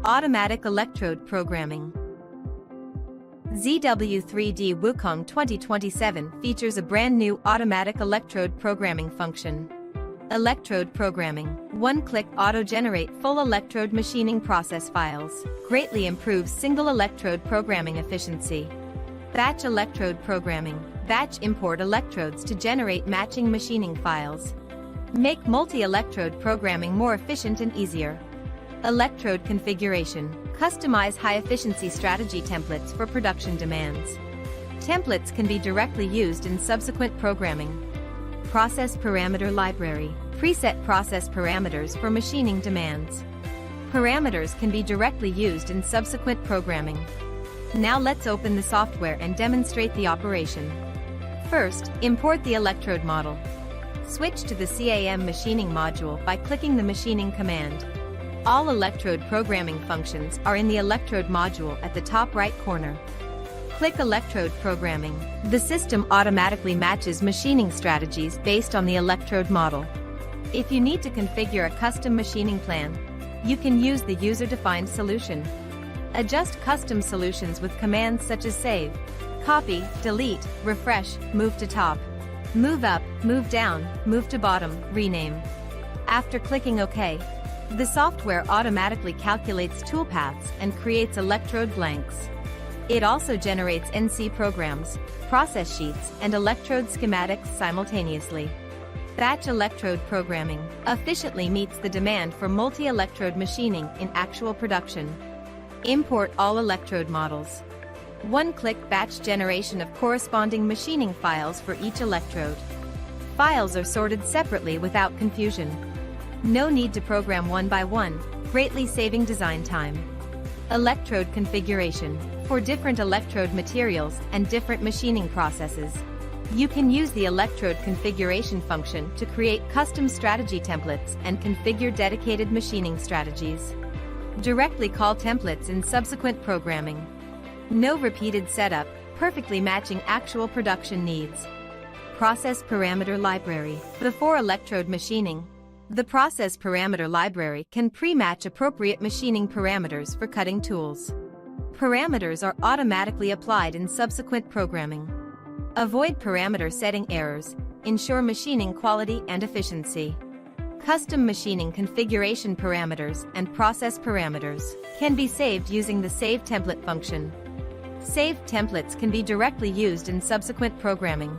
Automatic electrode programming. ZW3D WuKong 2027 features a brand new automatic electrode programming function. Electrode programming. One-click auto-generate full electrode machining process files. Greatly improves single electrode programming efficiency. Batch electrode programming. Batch import electrodes to generate matching machining files. Make multi-electrode programming more efficient and easier. Electrode configuration. Customize high-efficiency strategy templates for production demands. Templates can be directly used in subsequent programming. Process parameter library. Preset process parameters for machining demands. Parameters can be directly used in subsequent programming. Now let's open the software and demonstrate the operation. First, import the electrode model. Switch to the CAM machining module by clicking the machining command. All electrode programming functions are in the electrode module at the top right corner. Click Electrode Programming. The system automatically matches machining strategies based on the electrode model. If you need to configure a custom machining plan, you can use the user-defined solution. Adjust custom solutions with commands such as save, copy, delete, refresh, move to top, move up, move down, move to bottom, rename. After clicking OK, the software automatically calculates toolpaths and creates electrode blanks. It also generates NC programs, process sheets, and electrode schematics simultaneously. Batch electrode programming efficiently meets the demand for multi-electrode machining in actual production. Import all electrode models. One-click batch generation of corresponding machining files for each electrode. Files are sorted separately without confusion. No need to program one by one, greatly saving design time. Electrode configuration. For different electrode materials and different machining processes, you can use the electrode configuration function to create custom strategy templates and configure dedicated machining strategies. Directly call templates in subsequent programming. No repeated setup, perfectly matching actual production needs. Process parameter library. Before electrode machining, the process parameter library can pre-match appropriate machining parameters for cutting tools. Parameters are automatically applied in subsequent programming. Avoid parameter setting errors, ensure machining quality and efficiency. Custom machining configuration parameters and process parameters can be saved using the Save Template function. Saved templates can be directly used in subsequent programming.